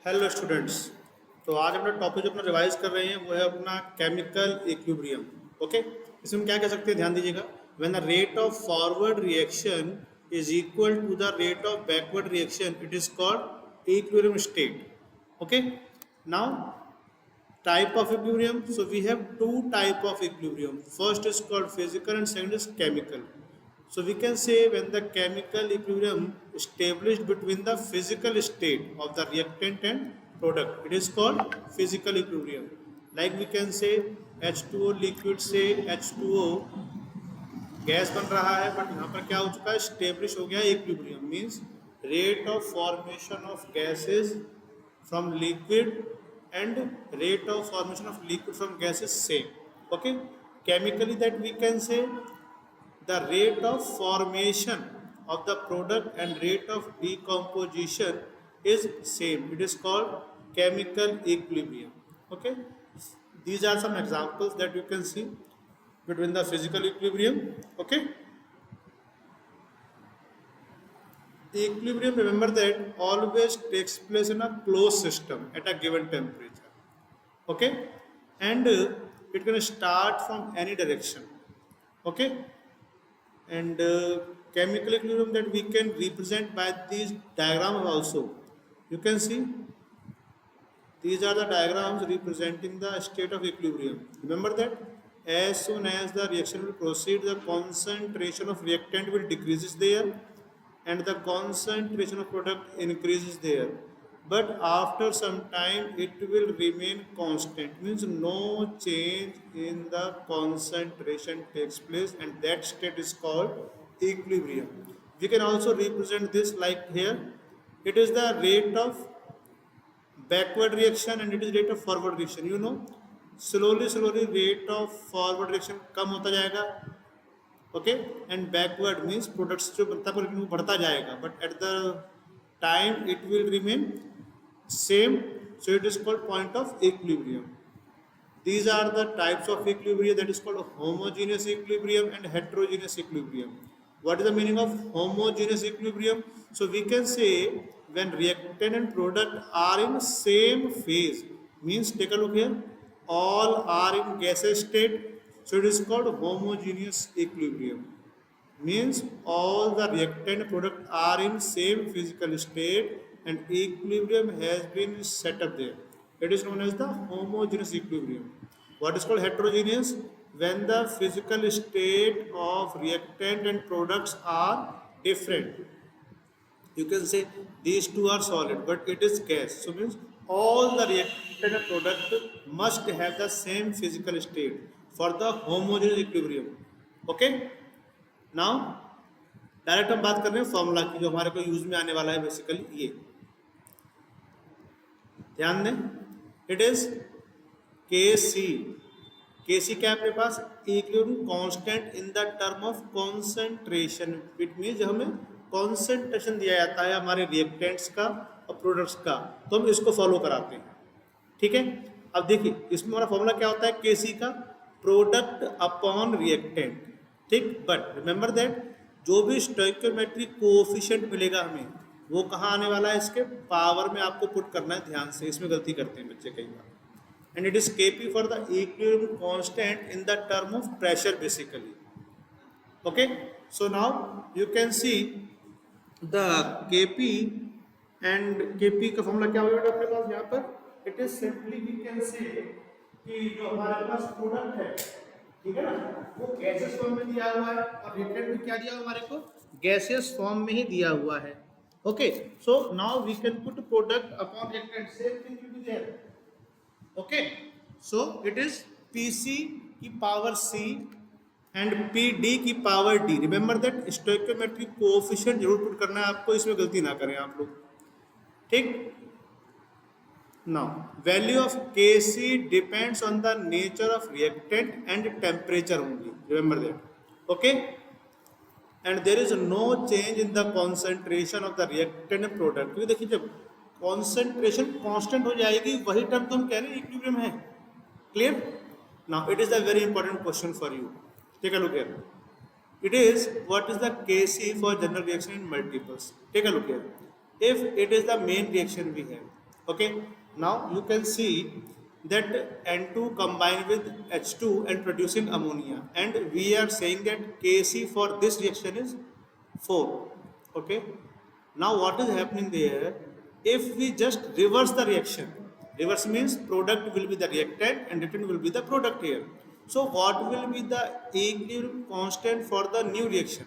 Hello students. तो आज अपना टॉपिक जो अपना रिवाइज कर रहे हैं वो है अपना केमिकल इक्विलिब्रियम। ओके, इसमें हम क्या कह सकते हैं, ध्यान दीजिएगा। When the rate of forward reaction is equal to the rate of backward reaction it is called equilibrium state. Okay, now type of equilibrium. So we have two type of equilibrium. First is called physical and second is chemical. So we can say when the chemical equilibrium established between the physical state of the reactant and product, it is called physical equilibrium. Like we can say H2O liquid से H2O gas बन रहा है, but यहाँ पर क्या हो चुका है, स्टेब्लिश हो गया equilibrium. Means rate of formation of gases from liquid and rate of formation of liquid from gases same. Okay, chemically that we can say the rate of formation of the product and rate of decomposition is same. It is called chemical equilibrium. Okay, these are some examples that you can see between the physical equilibrium. Okay, the equilibrium, remember that, always takes place in a closed system at a given temperature. Okay, and it can start from any direction. Okay, and chemical equilibrium that we can represent by these diagrams also. You can see these are the diagrams representing the state of equilibrium. Remember that as soon as the reaction will proceed, the concentration of reactant will decreases there and the concentration of product increases there, but after some time it will remain constant, means no change in the concentration takes place, and that state is called equilibrium. We can also represent this like here. It is the rate of backward reaction and it is rate of forward reaction. You know, slowly rate of forward reaction कम होता जाएगा। Okay, and backward means products जो बनता है वो बढ़ता जाएगा, but at the time it will remain same. So it is called point of equilibrium. These are the types of equilibrium, that is called homogeneous equilibrium and heterogeneous equilibrium. What is the meaning of homogeneous equilibrium? So we can say when reactant and product are in same phase, means take a look here, all are in gaseous state. So it is called homogeneous equilibrium. Means all the reactant product are in same physical state and equilibrium has been set up there. It is known as the homogeneous equilibrium. What is called heterogeneous? When the physical state of reactant and products are different. You can say these two are solid but it is gas, so means all the reactant and product must have the same physical state for the homogeneous equilibrium. Okay, now direct हम बात कर रहे हैं formula की, जो हमारे को use में आने वाला है बेसिकली ये ध्यान दें। इट इज के सी। के सी क्या है अपने पास, equilibrium constant in the term of concentration. It means हमें कॉन्सेंट्रेशन दिया जाता है हमारे रिएक्टेंट्स का और प्रोडक्ट्स का, तो हम इसको फॉलो कराते हैं। ठीक है, अब देखिए इसमें हमारा फॉर्मूला क्या होता है, के सी का प्रोडक्ट अपॉन रिएक्टेंट। ठीक, बट रिमेंबर दैट जो भी स्टोइकियोमेट्रिक कोएफिशिएंट मिलेगा हमें वो कहाँ आने वाला है, इसके पावर में आपको पुट करना है। ध्यान से, इसमें गलती करते हैं बच्चे कई बार। and it is Kp for the equilibrium constant in the term of pressure basically. Okay, so now you can see the Kp and Kp का फॉर्मूला क्या होगा अपने पास यहाँ पर, it is simply we can say कि जो हमारे पास product है, ठीक है ना, वो गैसेस फॉर्म में दिया हुआ है और रिएक्टेंट में क्या दिया हुआ हमारे को, गैसेस फॉर्म में ही दिया हुआ है। Okay, so now we can put product upon reactant, same thing will be there. Okay, so it is Pc की पावर C एंड Pd की power D। Remember that stoichiometric coefficient जरूर put करना है आपको, इसमें गलती ना करें आप लोग। ठीक, now value of Kc depends on the nature of reactant and temperature only, remember that. Okay, and there is no change in the concentration of the reactant and product. क्योंकि देखिए जब कॉन्सेंट्रेशन कांस्टेंट हो जाएगी वही term तो हम कह रहे हैं इक्विलिब्रियम है। Clear, now it is the very important question for you, take a look here. It is what is the Kc for general reaction in multiples. Take a look here, if it is the main reaction we have, Okay, now you can see that N2 combine with H2 and producing ammonia, and we are saying that Kc for this reaction is 4. Okay, now what is happening there? If we just reverse the reaction, reverse means product will be the reactant and return will be the product here. So what will be the equilibrium constant for the new reaction?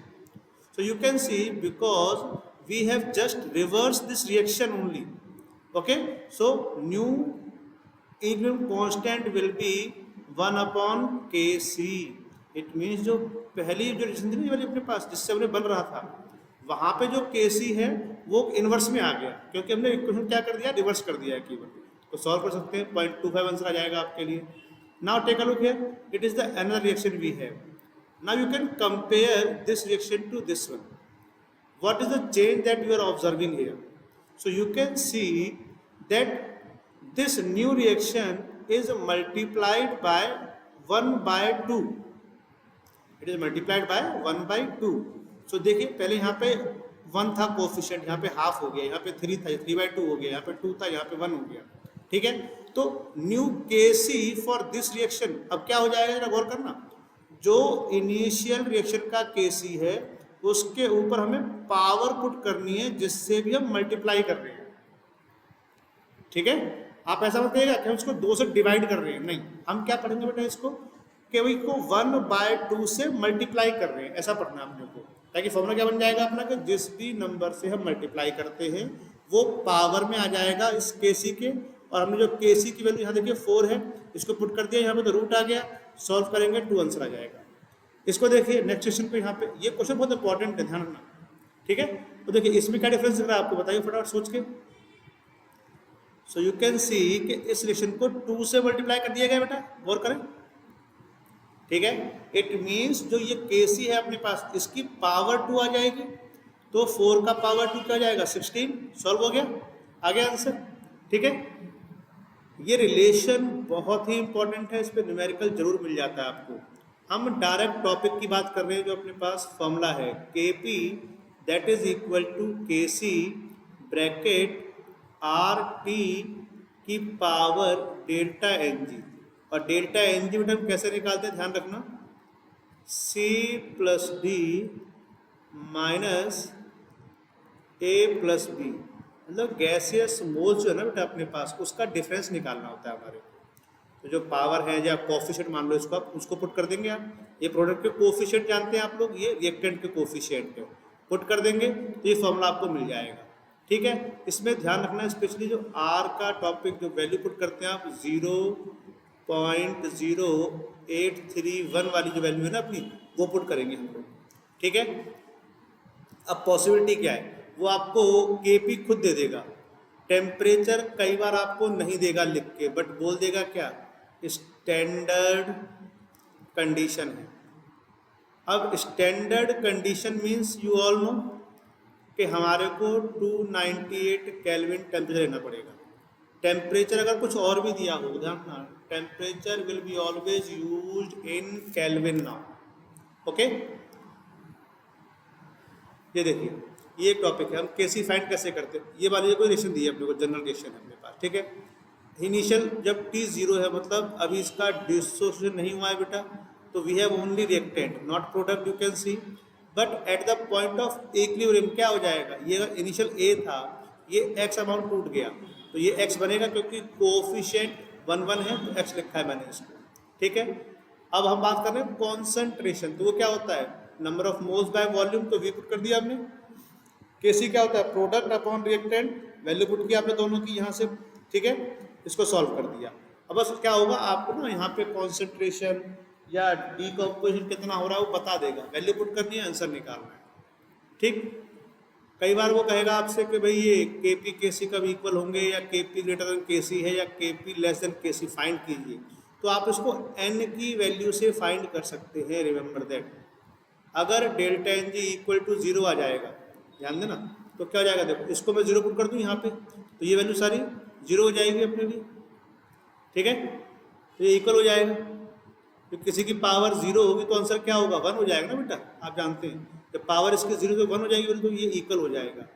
So you can see, because we have just reversed this reaction only. Okay, so new equilibrium constant will be 1 upon Kc. It means जो पहली जो reaction थी ना ये वाली अपने पास जिससे हमने बन रहा था, वहाँ पे जो Kc है वो इन्वर्स में आ गया, क्योंकि हमने इक्वेशन क्या कर दिया, रिवर्स कर दिया है केवल। तो सॉल्व कर सकते हैं, 0.25 आंसर आ जाएगा आपके लिए। Now take a look here, it is the another reaction we have. Now you can compare this reaction to this one. What is the change that you are observing here? So you can see that this new reaction is multiplied by 1 by 2. It is multiplied by 1 by 2. So देखिए, पहले यहाँ पे 1 था coefficient, यहाँ पे half हो गया, यहाँ पे 3 था, 3 by 2 हो गया, यहाँ पे 2 था, यहाँ पे 1 हो गया। ठीक है, तो new Kc for this reaction अब क्या हो जाएगा, जरा गौर करना। जो इनिशियल रिएक्शन का Kc है उसके ऊपर हमें पावर पुट करनी है जिससे भी हम मल्टीप्लाई कर रहे हैं। ठीक है, आप ऐसा मत कहिएगा कि हम इसको 2 से डिवाइड कर रहे हैं, नहीं, हम क्या पढ़ेंगे बेटा इसको कि वही को 1 by 2 से मल्टीप्लाई कर रहे हैं, ऐसा पढ़ना है अपने को। ताकि फॉर्मूला क्या बन जाएगा अपना कि जिस भी नंबर से हम मल्टीप्लाई करते हैं वो पावर में आ जाएगा इस Kc के, और हमने जो Kc की वैल्यू यहाँ देखिए 4 है, इसको पुट कर दिया यहाँ पे तो रूट आ गया, सॉल्व करेंगे 2 आंसर आ जाएगा। इसको देखिए नेक्स्ट क्वेश्चन पे, यहाँ पे ये क्वेश्चन बहुत इंपॉर्टेंट है, ध्यान रखना। ठीक है, तो देखिए इसमें क्या डिफरेंस दिख रहा है आपको, बताइए फटाफट सोच के। सो यू कैन सी कि इस रिएक्शन को 2 से मल्टीप्लाई कर दिया गया बेटा, गौर करें। ठीक है, इट मीन्स जो ये Kc है अपने पास इसकी पावर 2 आ जाएगी, तो 4 का पावर 2 क्या हो जाएगा 16, सॉल्व हो गया, आ गया आंसर। ठीक है, ये रिलेशन बहुत ही इंपॉर्टेंट है, इस पर न्यूमेरिकल जरूर मिल जाता है आपको। हम डायरेक्ट टॉपिक की बात कर रहे हैं, जो अपने पास फॉर्मूला है Kp that is equal to Kc bracket RT की पावर डेल्टा Ng, और डेल्टा Ng बेटा हम कैसे निकालते हैं, ध्यान रखना, C plus D minus A plus B, मतलब गैसियस मोल्स जो है ना बेटा अपने पास उसका डिफरेंस निकालना होता है हमारे को। तो जो पावर है या कोफिशिएंट मान लो इसको, आप उसको पुट कर देंगे। आप ये प्रोडक्ट के कोफिशिएंट जानते हैं आप लोग, ये रिएक्टेंट के कोफिशिएंट है, पुट कर देंगे तो ये फॉर्मूला आपको मिल जाएगा। ठीक है, इसमें ध्यान रखना स्पेशली जो R का टॉपिक जो वैल्यू पुट करते हैं आप 0.0831 वाली जो वैल्यू है ना अपनी, वो पुट करेंगे हम लोग। ठीक है, अब पॉसिबिलिटी क्या है, वो आपको Kp खुद दे देगा, टेम्परेचर कई बार आपको नहीं देगा लिख के, बट बोल देगा क्या, स्टैंडर्ड कंडीशन है। अब standard condition means you all know कि हमारे को 298 केल्विन टेम्परेचर लेना पड़ेगा। टेम्परेचर अगर कुछ और भी दिया हो, ध्यान रखना, temperature will be always used in kelvin now. Okay, ये देखिए ये एक टॉपिक है, हम Kc फाइंड कैसे करते हैं। ये वाली कोई रिएक्शन दी है अपने को, जनरल रिएक्शन है अपने पास। ठीक है, इनिशियल जब T0 है मतलब अभी इसका डिसोसिएशन नहीं हुआ है बेटा, तो we have only reactant not product, you can see. But at the point of equilibrium क्या हो जाएगा, ये अगर इनिशियल A था, ये X अमाउंट टूट गया तो ये X बनेगा, क्योंकि कोफिशिएंट 1 1 है तो X लिखा है मैंने इसको। ठीक है, अब हम बात कर रहे हैं कॉन्सेंट्रेशन, तो वो क्या होता है, number of moles by volume, तो V पुट कर दिया हमने। Kc क्या होता है, product upon reactant, value put किया आपने दोनों की यहाँ से। ठीक है, इसको सॉल्व कर दिया। अब बस क्या होगा, आपको ना यहाँ पे कॉन्सेंट्रेशन या डीकम्पोजिशन कितना हो रहा है वो बता देगा, वैल्यू पुट करनी है, आंसर निकालना है। ठीक, कई बार वो कहेगा आपसे कि भाई ये Kp Kc कब इक्वल होंगे, या Kp ग्रेटर देन Kc है या Kp less than Kc find कीजिए, तो आप इसको n की वैल्यू से फाइंड कर सकते हैं। रिमेंबर दैट, अगर डेल्टा Ng इक्वल टू 0 आ जाएगा, ध्यान देना, तो क्या हो जाएगा, देखो इसको मैं 0 पुट कर दूं यहाँ पे, तो ये वैल्यू सारी 0 हो जाएगी अपने लिए। ठीक है, तो ये इक्वल हो जाएगा, तो किसी की पावर 0 होगी तो आंसर क्या होगा, 1 हो जाएगा ना बेटा, आप जानते हैं जब पावर इसकी 0 से 1 हो जाएगी तो ये इक्वल हो जाएगा।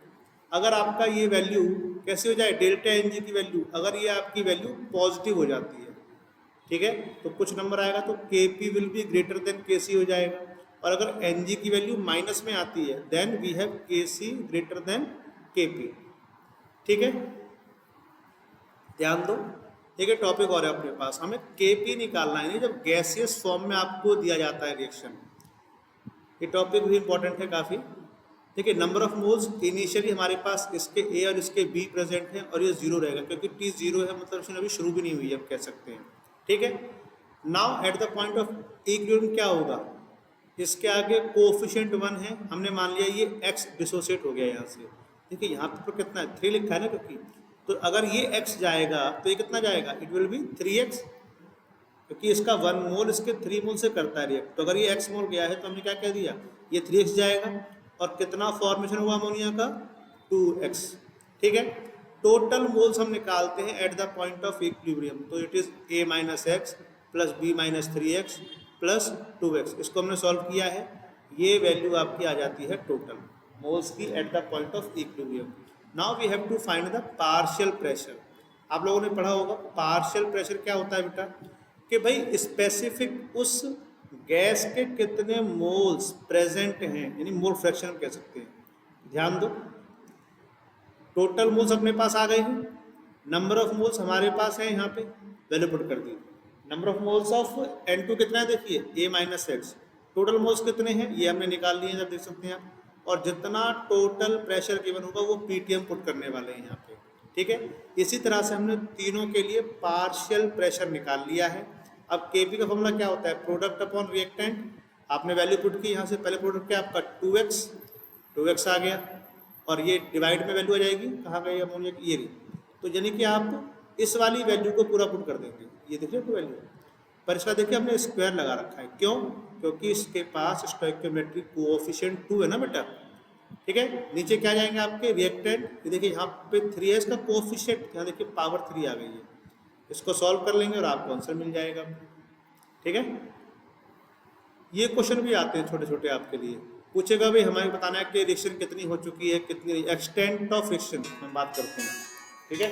अगर आपका ये वैल्यू कैसे हो जाए, डेल्टा एन जी की वैल्यू, अगर ये आपकी वैल्यू पॉजिटिव हो जाती है, ठीक है, तो कुछ नंबर आएगा तो के P will be greater than के सी हो जाएगा। और अगर एन जी की वैल्यू माइनस में आती है देन वी हैव के सी ग्रेटर देन के पी। ठीक है, ध्यान दो। एक टॉपिक और है अपने पास, हमें के पी निकालना है जब गैसियस फॉर्म में आपको दिया जाता है रिएक्शन। ये टॉपिक भी इंपॉर्टेंट है काफ़ी। देखिए, नंबर ऑफ मोल्स इनिशियली हमारे पास इसके ए और इसके बी प्रेजेंट है और ये जीरो रहेगा क्योंकि टी जीरो है, मतलब इसमें अभी शुरू भी नहीं हुई है, आप कह सकते हैं। ठीक है, now at the point of equilibrium क्या होगा, इसके आगे कोफिशिएंट 1 है, हमने मान लिया ये x डिसोसिएट हो गया यहाँ से। देखिए यहाँ पे तो कितना है, 3 लिखा है ना, क्योंकि तो अगर ये x जाएगा तो ये कितना जाएगा, इट विल बी 3x, क्योंकि इसका 1 मोल इसके 3 मोल से करता है रिएक्ट। तो अगर ये x मोल गया है तो हमने क्या कह दिया, ये 3x जाएगा और कितना फॉर्मेशन हुआ अमोनिया का, 2x। ठीक है, टोटल मोल्स हम निकालते हैं at the point of equilibrium, तो it is a minus x plus b minus 3x plus 2x। इसको हमने सॉल्व किया है, ये वैल्यू आपकी आ जाती है टोटल मोल्स की at the point of equilibrium. Now we have to find the partial pressure. आप लोगों ने पढ़ा होगा पार्शियल प्रेशर क्या होता है बेटा, कि भाई स्पेसिफिक उस गैस के कितने मोल्स प्रेजेंट हैं, यानी मोल फ्रैक्शन कह सकते हैं। ध्यान दो, टोटल मोल्स अपने पास आ गए हैं, नंबर ऑफ मोल्स हमारे पास है, यहाँ पे वैल्यू पुट कर दी। Number of moles of N2 कितना है, देखिए A minus x. Total moles कितने हैं ये हमने निकाल लिए हैं, जब देख सकते हैं आप। और जितना टोटल प्रेशर गिवन होगा वो PTM पुट करने वाले हैं यहाँ पे। ठीक है, इसी तरह से हमने तीनों के लिए पार्शियल प्रेशर निकाल लिया है। अब KP का फॉर्मूला क्या होता है, प्रोडक्ट अपॉन रिएक्टेंट। आपने वैल्यू पुट की यहाँ से, पहले प्रोडक्ट क्या आपका 2x आ गया, और ये डिवाइड में वैल्यू आ जाएगी, कहाँ गई अमोनिया की, ये रही। तो यानी कि आप इस वाली वैल्यू को पूरा पुट कर देंगे, ये देखिए वैल्यू, पर इसका देखिए हमने स्क्वायर लगा रखा है, क्यों, क्योंकि इसके पास स्टोइकियोमेट्रिक कोएफिशिएंट 2 है ना बेटा। ठीक है, नीचे क्या जाएंगे आपके रिएक्टेंट, ये देखिए यहाँ पे 3 है इसका कोएफिशिएंट, यहाँ देखिए पावर 3 आ गई है, इसको सॉल्व कर लेंगे और आपको आंसर मिल जाएगा। ठीक है, ये क्वेश्चन भी आते हैं छोटे छोटे आपके लिए, पूछेगा भाई हमें बताना है कि रिएक्शन कितनी हो चुकी है, कितनी एक्सटेंट ऑफ रिएक्शन हम बात करते हैं। ठीक है,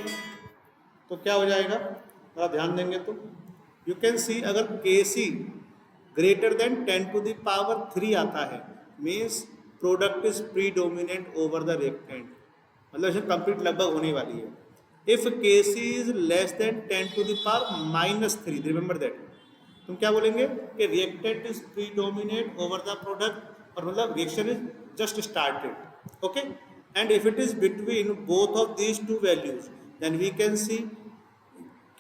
तो क्या हो जाएगा, अगर ध्यान देंगे तो यू कैन सी, अगर Kc greater than 10 to the power 3 आता है, means product is predominant over the reactant, मतलब इसे कंप्लीट लगभग होने वाली है। If Kc is less than 10 to the power minus 3, remember that, तुम क्या बोलेंगे कि reactant is predominate over the product, और मतलब reaction is just started. Okay, and if it is between both of these two values then we can see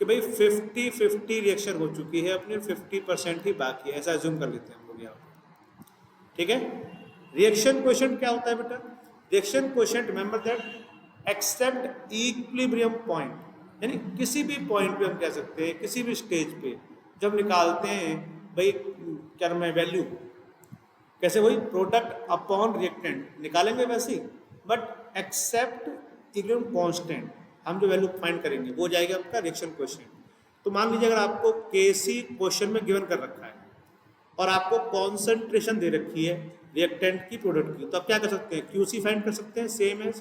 कि भाई 50-50 reaction हो चुकी है अपने, 50% ही बाकी है, ऐसा एज्यूम कर लेते हैं हम लोग यहाँ पे। ठीक है, रिएक्शन क्वोशिएंट क्या होता है बेटा, reaction quotient remember that except equilibrium point, यानी किसी भी पॉइंट पे हम कह सकते हैं, किसी भी स्टेज पे जब निकालते हैं भाई क्या नाम है वैल्यू, कैसे वही प्रोडक्ट अपॉन रिएक्टेंट निकालेंगे वैसे ही, बट एक्सेप्ट इक्विलिब्रियम कांस्टेंट, हम जो वैल्यू फाइंड करेंगे वो जाएगा आपका रिएक्शन क्वोशिएंट। तो मान लीजिए अगर आपको Kc क्वेश्चन में गिवन कर रखा है और आपको कॉन्सेंट्रेशन दे रखी है रिएक्टेंट की प्रोडक्ट की, तो आप क्या कर सकते हैं, QC फाइंड कर सकते हैं, same as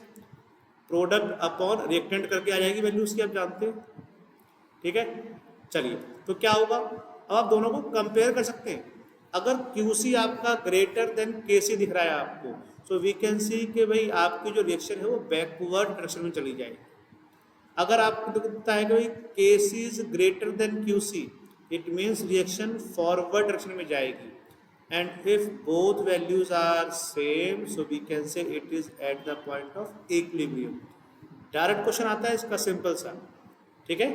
product upon reactant करके आ जाएगी वैल्यू उसकी, आप जानते हैं। ठीक है, चलिए तो क्या होगा, अब आप दोनों को कंपेयर कर सकते हैं। अगर QC आपका ग्रेटर देन Kc दिख रहा है आपको, सो वी कैन सी कि भाई आपकी जो रिएक्शन है वो बैकवर्ड डायरेक्शन में चली जाएगी। अगर आपको दिखता है कि भाई Kc is greater than QC, it means reaction forward direction में जाएगी, and if both values are same so we can say it is at the point of equilibrium. Direct question आता है इसका सिंपल सा। ठीक है,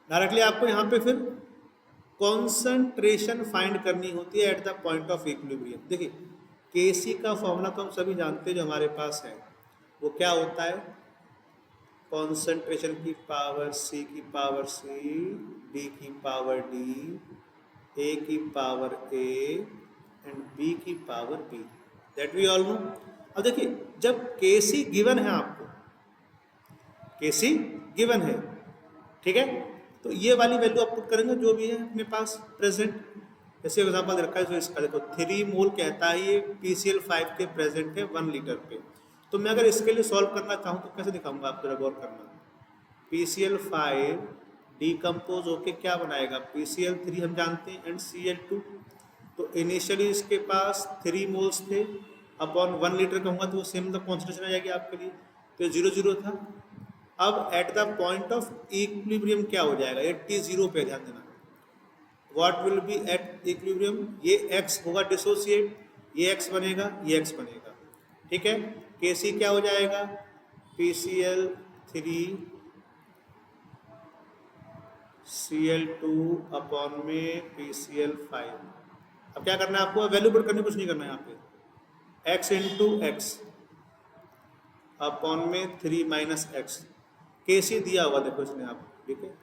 डायरेक्टली आपको यहाँ पे फिर कॉन्सेंट्रेशन फाइंड करनी होती है eight the point of equilibrium. देखिए Kc का फॉर्मूला तो हम सभी जानते हैं जो हमारे पास है, वो क्या होता है, कॉन्सेंट्रेशन की पावर C की पावर C, D की पावर D, A की पावर A एंड B की power B, that we all know. अब देखिए जब Kc गिवन है आपको, Kc गिवन है, ठीक है, तो ये वाली वैल्यू आप पुट करेंगे जो भी है अपने पास प्रेजेंट। जैसे एग्जाम्पल रखा है जो इसका देखो 3 मोल कहता है ये PCl5 के प्रेजेंट है 1 लीटर पे, तो मैं अगर इसके लिए सॉल्व करना चाहूँ तो कैसे दिखाऊंगा, आप जरा गौर करना। PCl5 डिकम्पोज होके क्या बनाएगा, PCl3 हम जानते हैं एंड Cl2। तो इनिशियली इसके पास 3 मोल्स थे, अपॉन 1 लीटर कहूँगा तो वो सेम द कॉन्सेंट्रेशन आ जाएगी आपके लिए, तो 0 0 था। अब eight the point of equilibrium क्या हो जाएगा, 80 पे ध्यान देना। What will be at equilibrium, ये x होगा डिसोसिएट, ये x बनेगा, ये x बनेगा, ठीक है। Kc क्या हो जाएगा, PCl3 Cl2 अपॉन में PCl5। अब क्या करना है आपको, वैल्यू पुट करनी, कुछ नहीं करना है यहाँ पे, x इंटू एक्स अपॉन में 3 माइनस एक्स। Kc दिया हुआ देखो इसने आप, ठीक है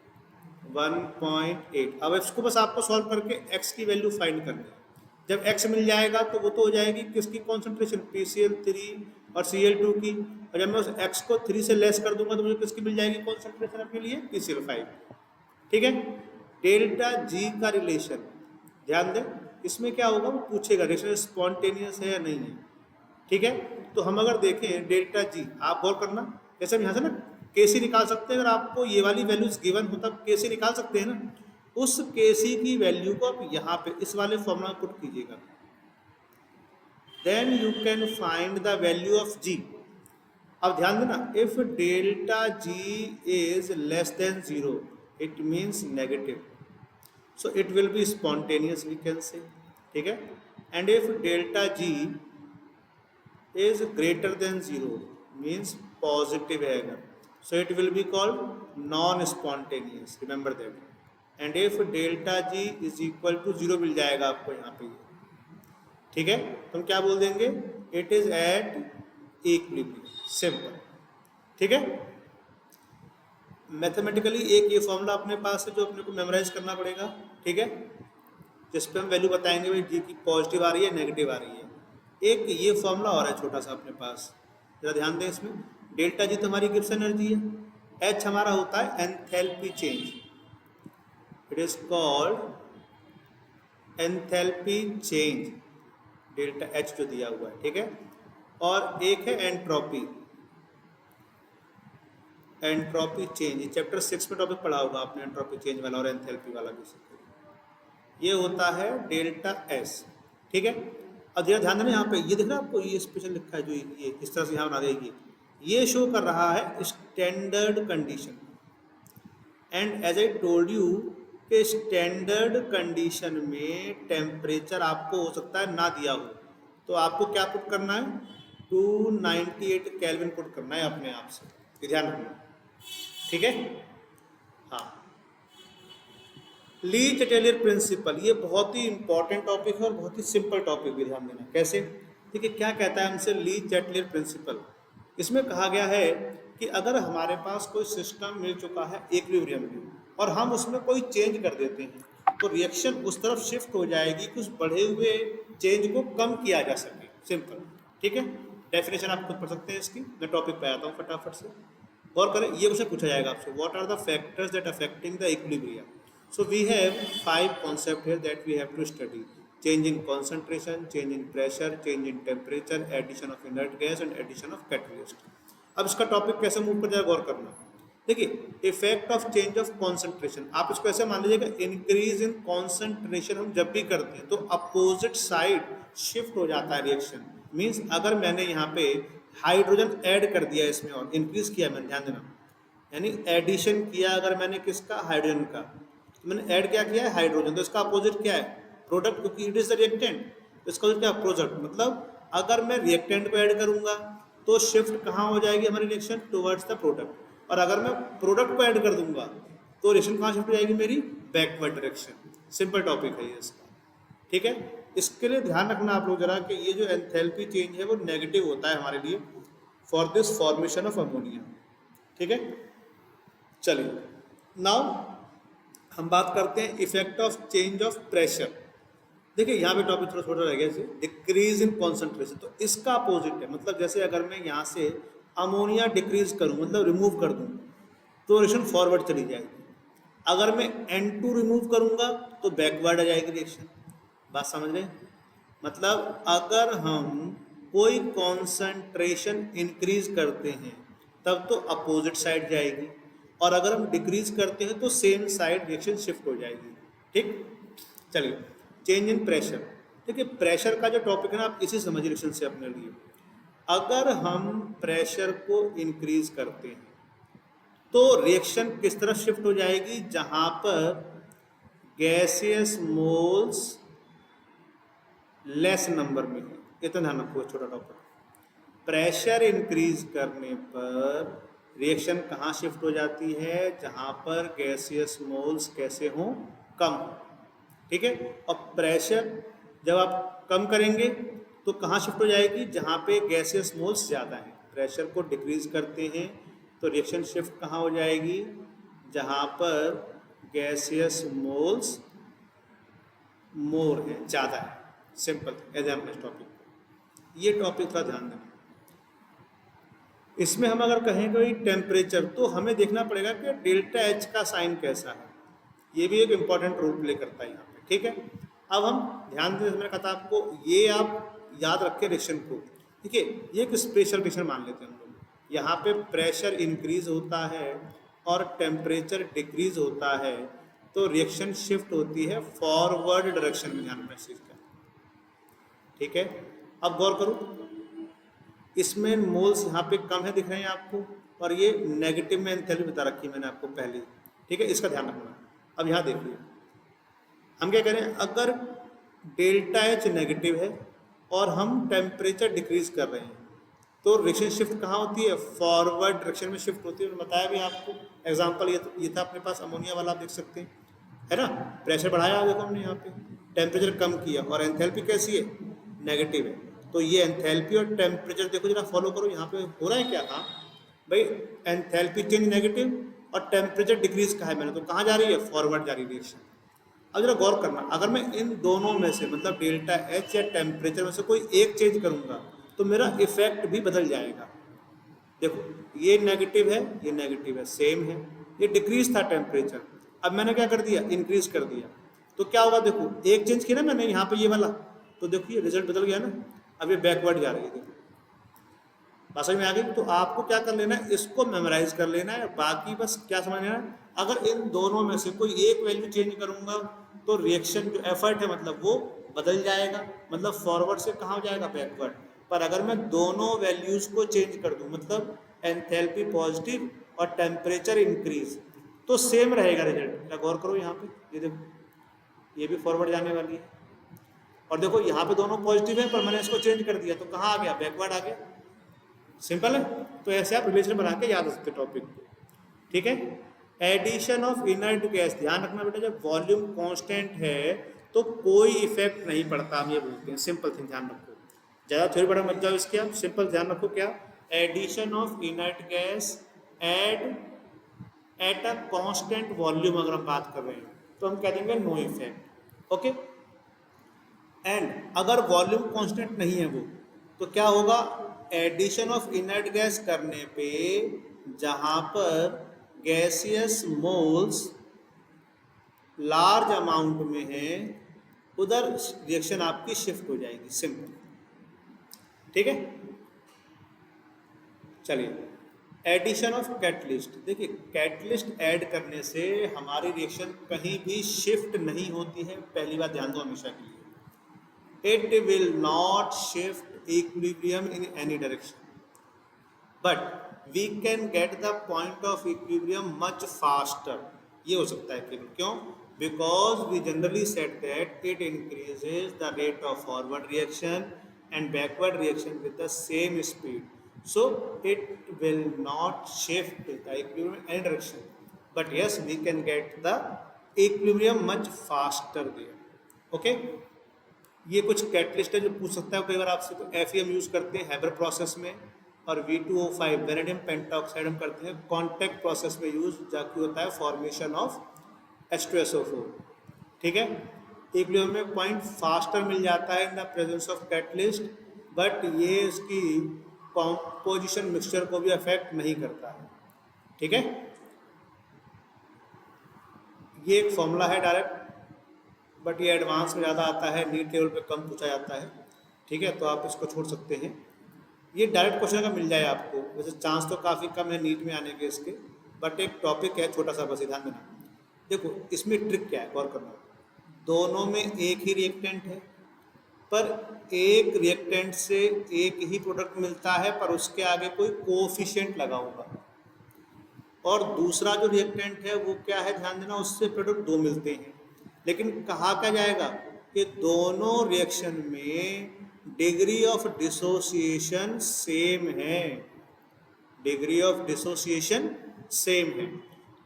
1.8। अब इसको बस आपको सॉल्व करके x की वैल्यू फाइंड करनी है। जब x मिल जाएगा तो वो तो हो जाएगी किसकी कॉन्सेंट्रेशन, PCl3 और Cl2 की। और जब मैं उस x को 3 से लेस कर दूंगा तो मुझे किसकी मिल जाएगी कॉन्सेंट्रेशन अपने लिए, PCl5, ठीक है। डेल्टा G का रिलेशन ध्यान दें, इसमें क्या होगा वो पूछेगा रिलेशन स्पॉन्टेनियस है या नहीं है, ठीक है। तो हम अगर देखें डेल्टा G, आप गौर करना, जैसे हम यहाँ से ना Kc निकाल सकते हैं, अगर आपको ये वाली वैल्यूज गिवन हो तब Kc निकाल सकते हैं ना, उस Kc की वैल्यू को आप यहाँ पे इस वाले फॉर्मूला में पुट कीजिएगा, then you can find the value of G। अब ध्यान देना, if delta G is less than 0 it means negative, so it will be spontaneous we can say, ठीक है। And if delta G is greater than 0 means positive है अगर, so it will be called non-spontaneous, remember that। and if delta G is equal to 0 मिल जाएगा आपको यहाँ पे, ठीक है। तो हम क्या बोल देंगे, it is at equilibrium, simple, ठीक है। मैथमेटिकली एक ये फॉर्मूला अपने पास है जो अपने को मेमोराइज करना पड़ेगा, ठीक है, जिस पे हम वैल्यू बताएंगे भाई G की पॉजिटिव आ रही है नेगेटिव आ रही है। एक ये फॉर्मूला और है छोटा सा अपने पास, जरा ध्यान दें इसमें। डेल्टा G तो हमारी गिब्स एनर्जी है, H हमारा होता है enthalpy change, it is called enthalpy change, delta H जो दिया हुआ है, ठीक है। और एक है एंट्रोपी, एंट्रोपी चेंज, चैप्टर 6 में टॉपिक पढ़ा होगा आपने एंट्रोपी चेंज वाला और एंथैल्पी वाला भी। ये होता है डेल्टा S, ठीक है। अब जरा ध्यान देना यहाँ पे, ये दिख रहा है आपको, ये स्पेशल लिखा है जो ये इस तरह से यहाँ बना देगी, ये शो कर रहा है standard condition. And as I told you कि स्टैंडर्ड कंडीशन में टेम्परेचर आपको हो सकता है ना दिया हो, तो आपको क्या पुट करना है, 298 केल्विन पुट करना है अपने आप से, ये ध्यान रखना, ठीक है। हाँ, ली चैटलियर प्रिंसिपल, ये बहुत ही इंपॉर्टेंट टॉपिक है और बहुत ही सिंपल टॉपिक भी, ध्यान देना कैसे, ठीक है। क्या कहता है हमसे ली चैटलियर प्रिंसिपल, इसमें कहा गया है कि अगर हमारे पास कोई सिस्टम मिल चुका है इक्विलिब्रियम में और हम उसमें कोई चेंज कर देते हैं तो रिएक्शन उस तरफ शिफ्ट हो जाएगी कि उस बढ़े हुए चेंज को कम किया जा सके, सिंपल, ठीक है। डेफिनेशन आप खुद पढ़ सकते हैं इसकी, मैं टॉपिक पे आता हूँ फटाफट से, गौर करें। ये क्वेश्चन पूछा जाएगा आपसे, what are the factors that affecting the equilibrium. So we have 5 concepts here that we have to study: change in concentration, change in pressure, change in temperature, addition of inert gas and addition of catalyst। अब इसका topic कैसे move कर जाएगा, गौर करना। देखिए, effect of change of concentration, आप इसको ऐसे मान लीजिएगा, इंक्रीज इन कॉन्सेंट्रेशन हम जब भी करते हैं तो अपोजिट साइड शिफ्ट हो जाता है रिएक्शन। मीन्स अगर मैंने यहाँ पे हाइड्रोजन ऐड कर दिया इसमें और इंक्रीज किया मैंने, ध्यान देना, यानी एडिशन किया अगर मैंने किसका, हाइड्रोजन का, मैंने ऐड क्या किया है, हाइड्रोजन, तो इसका अपोजिट क्या है, प्रोडक्ट, क्योंकि इट इज द रिएक्टेंट, तो इसका क्या प्रोडक्ट। मतलब अगर मैं रिएक्टेंट को ऐड करूंगा तो शिफ्ट कहाँ हो जाएगी हमारी रिएक्शन, टुवर्ड्स द प्रोडक्ट, और अगर मैं प्रोडक्ट को ऐड कर दूंगा तो रिएक्शन कहाँ शिफ्ट हो जाएगी मेरी, बैकवर्ड डायरेक्शन। सिंपल टॉपिक है ये इसका, ठीक है। इसके लिए ध्यान रखना आप लोग जरा कि ये जो एंथैल्पी चेंज है वो नेगेटिव होता है हमारे लिए for this formation of ammonia, ठीक है। चलिए नाउ हम बात करते हैं effect of change of pressure. देखिए यहाँ पे टॉपिक थोड़ा छोटा रह गया, डिक्रीज इन कॉन्सेंट्रेशन, तो इसका अपोजिट है। मतलब जैसे अगर मैं यहाँ से अमोनिया डिक्रीज करूँ, मतलब रिमूव कर दूँ, तो रिएक्शन फॉरवर्ड चली जाएगी। अगर मैं N2 रिमूव करूँगा तो बैकवर्ड आ जाएगी रिएक्शन। बात समझ रहे हैं? मतलब अगर हम कोई कॉन्सेंट्रेशन इंक्रीज करते हैं तब तो अपोजिट साइड जाएगी, और अगर हम डिक्रीज करते हैं तो सेम साइड रिएक्शन शिफ्ट हो जाएगी। ठीक, चलिए चेंज इन प्रेशर। देखिए प्रेशर का जो टॉपिक है ना, आप इसी समझिए रिएक्शन से अपने लिए। अगर हम प्रेशर को इंक्रीज करते हैं तो रिएक्शन किस तरफ शिफ्ट हो जाएगी, जहां पर गैसियस मोल्स लेस नंबर में है। इतना ध्यान रखो, छोटा टॉपिक। प्रेशर इंक्रीज करने पर रिएक्शन कहाँ शिफ्ट हो जाती है, जहां पर गैसियस मोल्स कैसे हों, कम हो। ठीक है, और प्रेशर जब आप कम करेंगे तो कहाँ शिफ्ट हो जाएगी, जहाँ पे गैसियस मोल्स ज़्यादा हैं। प्रेशर को डिक्रीज करते हैं तो रिएक्शन शिफ्ट कहाँ हो जाएगी, जहाँ पर गैसियस मोल्स मोर है, ज़्यादा है। सिंपल एग्जाम्पल टॉपिक, ये टॉपिक थोड़ा ध्यान देना। इसमें हम अगर कहें कोई टेम्परेचर, तो हमें देखना पड़ेगा कि डेल्टा एच का साइन कैसा है। ये भी एक इम्पॉर्टेंट रोल प्ले करता है यहाँ पे। ठीक है, अब हम ध्यान दें, मैंने कहा था आपको, ये आप याद रखें रिएक्शन को। ठीक है, ये एक स्पेशल रिएक्शन मान लेते हैं हम लोग। यहाँ पे प्रेशर इंक्रीज होता है और टेम्परेचर डिक्रीज होता है, तो रिएक्शन शिफ्ट होती है फॉरवर्ड डायरेक्शन में। ध्यान रखना इस चीज़ का। ठीक है, अब गौर करो, इसमें मोल्स यहाँ पे कम है दिख रहे हैं आपको, और ये नेगेटिव में एंथैल्पी बता रखी है मैंने आपको पहले। ठीक है, इसका ध्यान रखना। अब यहाँ देखिए, हम क्या करें, अगर डेल्टा एच नेगेटिव है और हम टेम्परेचर डिक्रीज कर रहे हैं, तो रिएक्शन शिफ्ट कहाँ होती है, फॉरवर्ड डायरेक्शन में शिफ्ट होती है। मैंने बताया भी आपको, एग्जांपल ये था अपने पास अमोनिया वाला, आप देख सकते हैं, है ना। प्रेशर बढ़ाया देखो हमने यहाँ पे, टेम्परेचर कम किया, और एंथैल्पी कैसी है, नेगेटिव है। तो ये एंथैल्पी और टेम्परेचर देखो जरा, फॉलो करो, यहाँ पे हो रहा है क्या काम भाई, एंथैल्पी चेंज नेगेटिव और टेम्परेचर डिक्रीज कहा है मैंने, तो कहाँ जा रही है, फॉरवर्ड जा रही है रिएक्शन। अब जरा गौर करना, अगर मैं इन दोनों में से मतलब डेल्टा एच या टेम्परेचर में से कोई एक चेंज करूँगा तो मेरा इफेक्ट भी बदल जाएगा। देखो ये नेगेटिव है, सेम है, ये डिक्रीज था टेम्परेचर, अब मैंने क्या कर दिया, इंक्रीज कर दिया, तो क्या होगा, देखो एक चेंज किया ना मैंने यहाँ पे ये वाला, तो देखो ये रिजल्ट बदल गया ना। अब ये बैकवर्ड जा रही है, देखो बात समझ में आ गई। तो आपको क्या कर लेना है, इसको मेमोराइज कर लेना है, बाकी बस क्या समझना है, अगर इन दोनों में से कोई एक वैल्यू चेंज करूंगा तो रिएक्शन जो एफर्ट है मतलब वो बदल जाएगा, मतलब फॉरवर्ड से कहाँ हो जाएगा, बैकवर्ड। पर अगर मैं दोनों वैल्यूज को चेंज कर दूं, मतलब एंथैल्पी पॉजिटिव और टेम्परेचर इंक्रीज, तो सेम रहेगा रिजल्ट। गौर करो यहाँ पे, ये देखो ये भी फॉरवर्ड जाने वाली है, और देखो यहाँ पे दोनों पॉजिटिव है, पर मैंने इसको चेंज कर दिया तो कहाँ आ गया, बैकवर्ड आ गया। सिंपल है, तो ऐसे आप रिलेशन बना के याद रख सकते टॉपिक को। ठीक है, एडिशन ऑफ इनर्ट गैस, ध्यान रखना बेटा, जब वॉल्यूम कांस्टेंट है तो कोई इफेक्ट नहीं पड़ता, हम ये बोलते हैं। सिंपल थिंग ध्यान रखो, ज़्यादा थोड़ी बड़ा मत जाओ इसके, आप सिंपल ध्यान रखो। क्या, addition of inert gas at a constant volume अगर हम बात कर रहे हैं तो हम कह देंगे नो इफेक्ट। ओके, एंड अगर वॉल्यूम कांस्टेंट नहीं है वो, तो क्या होगा, एडिशन ऑफ इनर्ट गैस करने पे जहां पर गैसियस मोल्स लार्ज अमाउंट में है, उधर रिएक्शन आपकी शिफ्ट हो जाएगी। सिंपल, ठीक है। चलिए, एडिशन ऑफ कैटलिस्ट। देखिए कैटलिस्ट ऐड करने से हमारी रिएक्शन कहीं भी शिफ्ट नहीं होती है, पहली बात ध्यान दो हमेशा के लिए। It will not shift equilibrium in any direction, but we can get the point of equilibrium much faster. ये हो सकता है केवल, क्यों, because we generally said that it increases the rate of forward reaction and backward reaction with the same speed, so it will not shift the equilibrium in any direction, but yes, we can get the equilibrium much faster there. Okay, ये कुछ catalyst है जो पूछ सकता है कई बार आपसे। तो FEM यूज़ करते हैं हैबर प्रोसेस में, और V2O5 वेनेडियम पेंटाऑक्साइड हम करते हैं कॉन्टैक्ट प्रोसेस में यूज़, जाके होता है फॉर्मेशन ऑफ H2SO4। ठीक है, इक्विलिब्रियम में पॉइंट फास्टर मिल जाता है in the presence of catalyst, but ये इसकी कॉम्पोजिशन मिक्सचर को भी अफेक्ट नहीं करता है। ठीक है, ये एक फॉर्मूला है डायरेक्ट, बट ये एडवांस में ज़्यादा आता है, नीट लेवल पे कम पूछा जाता है। ठीक है, तो आप इसको छोड़ सकते हैं। ये डायरेक्ट क्वेश्चन का मिल जाए आपको, वैसे चांस तो काफ़ी कम है नीट में आने के इसके, बट एक टॉपिक है छोटा सा, बस ये ध्यान देना। देखो इसमें ट्रिक क्या है, गौर करना। दोनों में एक ही रिएक्टेंट है, पर एक रिएक्टेंट से एक ही प्रोडक्ट मिलता है, पर उसके आगे कोई कोफिशिएंट लगा होगा। और दूसरा जो रिएक्टेंट है वो क्या है, ध्यान देना, उससे प्रोडक्ट दो मिलते हैं। लेकिन कहा क्या जाएगा कि दोनों रिएक्शन में डिग्री ऑफ डिसोसिएशन सेम है, डिग्री ऑफ डिसोसिएशन सेम है।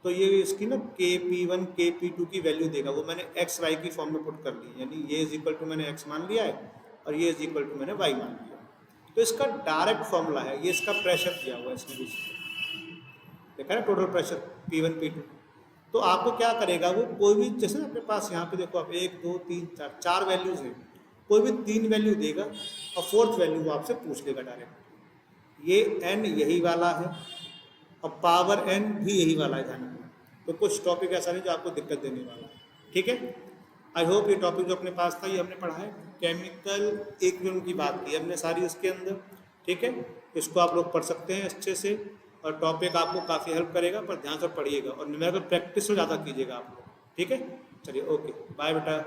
तो ये इसकी ना Kp1 Kp2 की वैल्यू देगा, वो मैंने एक्स वाई की फॉर्म में पुट कर ली, यानी ये इज इक्वल टू मैंने एक्स मान लिया है और ये इज इक्वल टू मैंने वाई मान लिया। तो इसका डायरेक्ट फॉर्मूला है, ये इसका प्रेशर दिया हुआ है इसमें देखा है, टोटल प्रेशर P1 P2। तो आपको क्या करेगा वो, कोई भी, जैसे आपके पास यहाँ पे देखो आप 1 2 3 4 चार वैल्यूज हैं, कोई भी 3 वैल्यू देगा और फोर्थ वैल्यू वो आपसे पूछ लेगा डायरेक्ट। ये n यही वाला है और पावर n भी यही वाला है, ध्यान रखना। तो कुछ टॉपिक ऐसा नहीं जो आपको दिक्कत देने वाला है, ठीक है। आई होप ये टॉपिक जो अपने पास था ये हमने पढ़ा है, केमिकल इक्विलिब्रियम की बात की हमने सारी इसके अंदर, ठीक है। इसको आप लोग पढ़ सकते हैं अच्छे से, और टॉपिक आपको काफ़ी हेल्प करेगा, पर ध्यान से पढ़िएगा और न्यूमेरिकल प्रैक्टिस तो ज़्यादा कीजिएगा आप लोग, ठीक है। चलिए ओके, बाय बेटा।